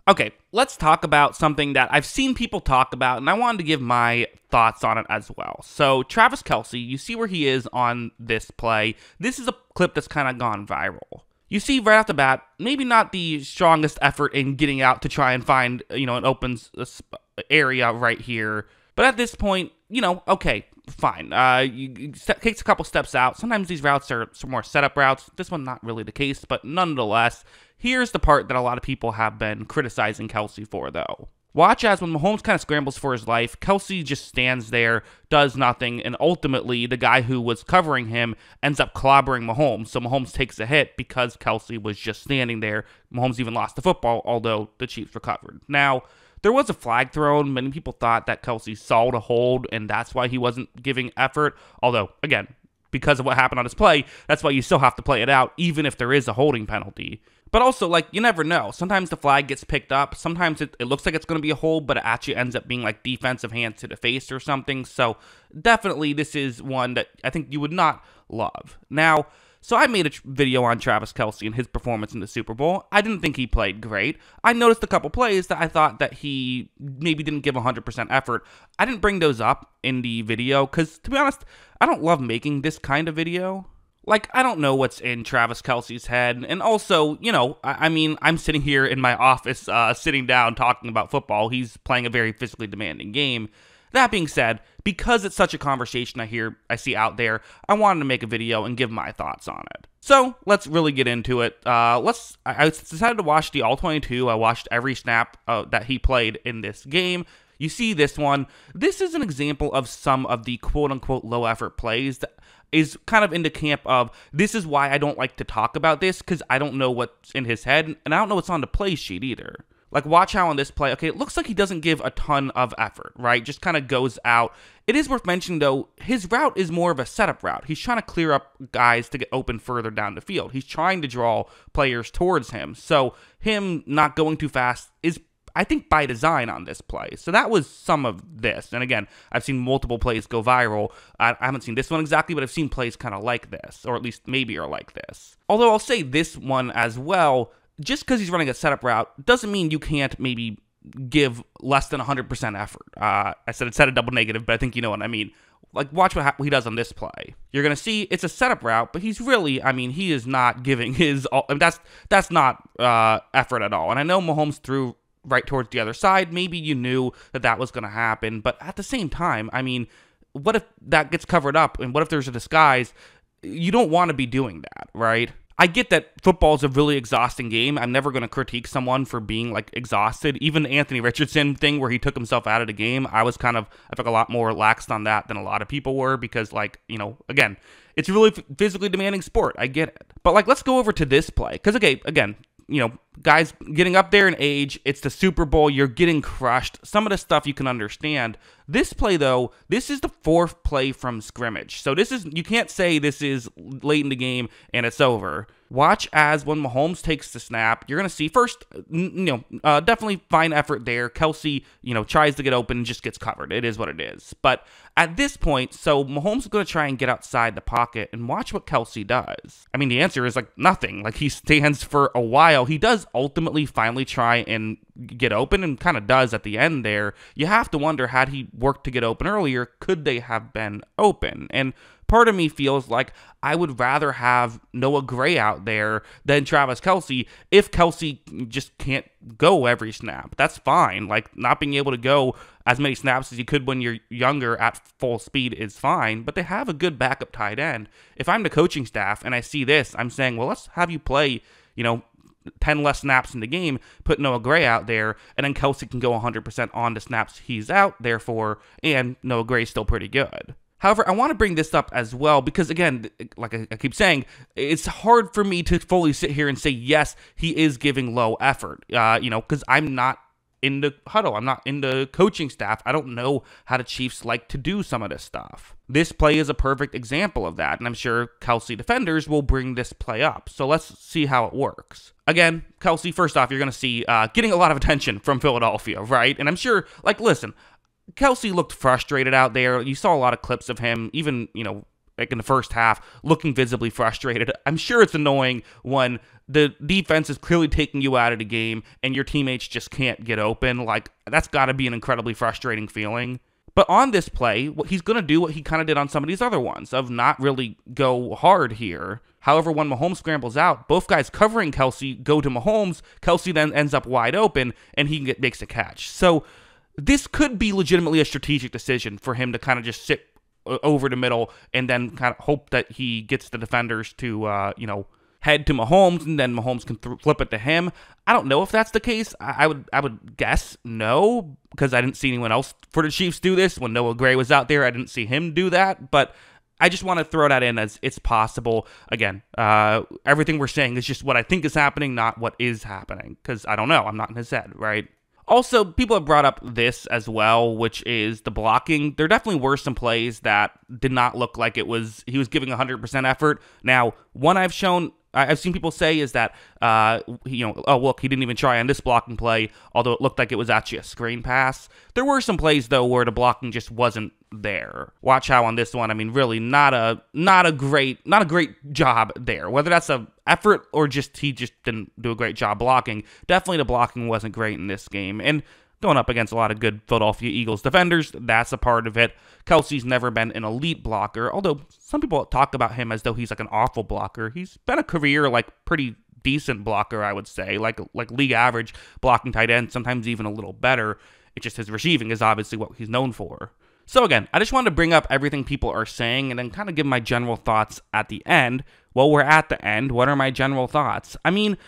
Okay, let's talk about something that I've seen people talk about, and I wanted to give my thoughts on it as well. So, Travis Kelce, you see where he is on this play. This is a clip that's kind of gone viral. You see right off the bat, maybe not the strongest effort in getting out to try and find, an open area right here. But at this point, okay, fine. Takes a couple steps out. Sometimes these routes are some more setup routes. This one not really the case, but nonetheless, here's the part that a lot of people have been criticizing Kelce for, though. Watch as when Mahomes kind of scrambles for his life, Kelce just stands there, does nothing, and ultimately the guy who was covering him ends up clobbering Mahomes. So Mahomes takes a hit because Kelce was just standing there. Mahomes even lost the football, although the Chiefs recovered. Now, there was a flag thrown. Many people thought that Kelce saw a hold, and that's why he wasn't giving effort. Although, again, because of what happened on his play, that's why you still have to play it out, even if there is a holding penalty. But also, you never know. Sometimes the flag gets picked up. Sometimes it looks like it's going to be a hold, but it actually ends up being defensive hands to the face or something. So definitely this is one that I think you would not love. Now, so I made a video on Travis Kelce and his performance in the Super Bowl. I didn't think he played great. I noticed a couple plays that I thought that he maybe didn't give 100% effort. I didn't bring those up in the video because, to be honest, I don't love making this kind of video. I don't know what's in Travis Kelce's head. And also, I'm sitting here in my office, sitting down, talking about football. He's playing a very physically demanding game. That being said, because it's such a conversation I see out there, I wanted to make a video and give my thoughts on it. So, let's really get into it. I decided to watch the All-22. I watched every snap that he played in this game. You see this one. This is an example of some of the quote-unquote low-effort plays that is kind of in the camp of, this is why I don't like to talk about this, because I don't know what's in his head, and I don't know what's on the play sheet either. Watch how on this play, okay, it looks like he doesn't give a ton of effort, right? Just kind of goes out. It is worth mentioning, though, his route is more of a setup route. He's trying to clear up guys to get open further down the field. He's trying to draw players towards him. So him not going too fast is, I think, by design on this play. So that was some of this. And again, I've seen multiple plays go viral. I haven't seen this one exactly, but I've seen plays kind of like this, or at least maybe are like this. Although I'll say this one as well, just because he's running a setup route doesn't mean you can't maybe give less than 100% effort. I said it said a double negative, but I think you know what I mean. Watch what he does on this play. You're going to see it's a setup route, but he's really, he is not giving his all. That's not effort at all. And I know Mahomes threw right towards the other side. Maybe you knew that was going to happen, but at the same time, what if that gets covered up, and what if there's a disguise? You don't want to be doing that, right? I get that football is a really exhausting game. I'm never going to critique someone for being exhausted. Even the Anthony Richardson thing where he took himself out of the game, I felt a lot more relaxed on that than a lot of people were, because again, it's a really physically demanding sport. I get it. But let's go over to this play, because again, guys getting up there in age, it's the Super Bowl, you're getting crushed. Some of the stuff you can understand. This play, though, this is the fourth play from scrimmage. So you can't say this is late in the game and it's over. Watch as when Mahomes takes the snap, you're going to see first, definitely fine effort there. Kelce, tries to get open and just gets covered. It is what it is. But at this point, so Mahomes is going to try and get outside the pocket, and watch what Kelce does. The answer is nothing. He stands for a while. He does ultimately finally try and get open, and kind of does at the end there. You have to wonder, had he worked to get open earlier, could they have been open? And part of me feels like I would rather have Noah Gray out there than Travis Kelce. If Kelce just can't go every snap, that's fine. Not being able to go as many snaps as you could when you're younger at full speed is fine, but they have a good backup tight end. If I'm the coaching staff and I see this, I'm saying, well, let's have you play, 10 less snaps in the game, put Noah Gray out there, and then Kelce can go 100% on the snaps he's out there for, and Noah Gray's still pretty good. However, I want to bring this up as well because, again, like I keep saying, it's hard for me to fully sit here and say, yes, he is giving low effort, because I'm not in the huddle. I'm not in the coaching staff. I don't know how the Chiefs like to do some of this stuff. This play is a perfect example of that, and I'm sure Kelce defenders will bring this play up. So let's see how it works. Again, Kelce, first off, you're going to see getting a lot of attention from Philadelphia, right? And I'm sure, listen, Kelce looked frustrated out there. You saw a lot of clips of him, even, like in the first half, looking visibly frustrated. I'm sure it's annoying when the defense is clearly taking you out of the game and your teammates just can't get open. Like, that's got to be an incredibly frustrating feeling. But on this play, he's going to do what he kind of did on some of these other ones, of not really go hard here. However, when Mahomes scrambles out, both guys covering Kelce go to Mahomes. Kelce then ends up wide open, and he makes a catch. So this could be legitimately a strategic decision for him to kind of just sit over the middle and then kind of hope that he gets the defenders to, head to Mahomes, and then Mahomes can flip it to him. I don't know if that's the case. I would guess no, because I didn't see anyone else for the Chiefs do this. When Noah Gray was out there, I didn't see him do that, but I just want to throw that in as it's possible. Again, everything we're saying is just what I think is happening, not what is happening, because I don't know. I'm not in his head, right? Also, people have brought up this as well, which is the blocking. There definitely were some plays that did not look like he was giving 100% effort. Now, one I've seen people say is that, oh, look, he didn't even try on this blocking play, although it looked like it was actually a screen pass. There were some plays, though, where the blocking just wasn't there. Watch how on this one, I mean, really not a great job there. Whether that's a effort or just he just didn't do a great job blocking. Definitely the blocking wasn't great in this game. And going up against a lot of good Philadelphia Eagles defenders, that's a part of it. Kelce's never been an elite blocker, although some people talk about him as though he's like an awful blocker. He's been a career, like, pretty decent blocker, I would say, like league average blocking tight end, sometimes even a little better. It's just his receiving is obviously what he's known for. So again, I just wanted to bring up everything people are saying and then kind of give my general thoughts at the end. Well, we're at the end. What are my general thoughts? I mean,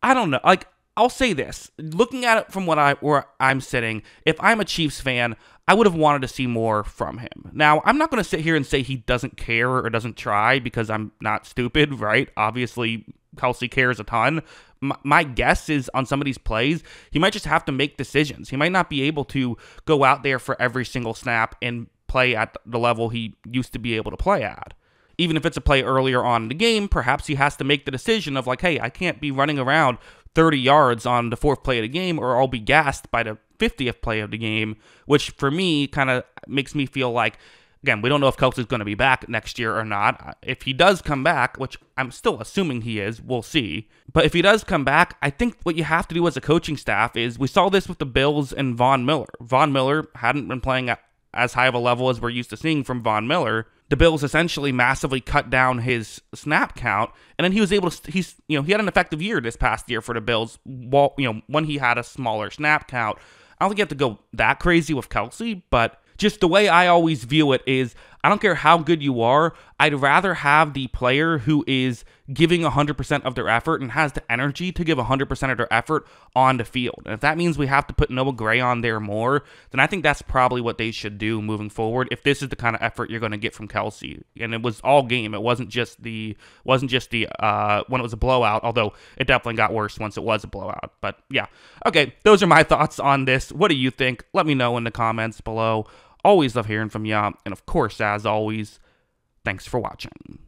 I don't know. Like, I'll say this. Looking at it from where I'm sitting, if I'm a Chiefs fan, I would have wanted to see more from him. Now, I'm not going to sit here and say he doesn't care or doesn't try, because I'm not stupid, right? Obviously, Kelce cares a ton. My guess is on some of these plays, he might just have to make decisions. He might not be able to go out there for every single snap and play at the level he used to be able to play at. Even if it's a play earlier on in the game, perhaps he has to make the decision of like, hey, I can't be running around 30 yards on the fourth play of the game, or I'll be gassed by the 50th play of the game, which for me kind of makes me feel like, again, we don't know if Kelce's going to be back next year or not. If he does come back, which I'm still assuming he is, we'll see. But if he does come back, I think what you have to do as a coaching staff is, we saw this with the Bills and Von Miller. Von Miller hadn't been playing at as high of a level as we're used to seeing from Von Miller. The Bills essentially massively cut down his snap count, and then he was able to, he had an effective year this past year for the Bills, when he had a smaller snap count. I don't think you have to go that crazy with Kelce, but just the way I always view it is, I don't care how good you are, I'd rather have the player who is giving 100% of their effort and has the energy to give 100% of their effort on the field. And if that means we have to put Noah Gray on there more, then I think that's probably what they should do moving forward, if this is the kind of effort you're going to get from Kelce. And it was all game. It wasn't just the when it was a blowout, although it definitely got worse once it was a blowout. But yeah. Okay, those are my thoughts on this. What do you think? Let me know in the comments below. Always love hearing from you. And of course, as always, thanks for watching.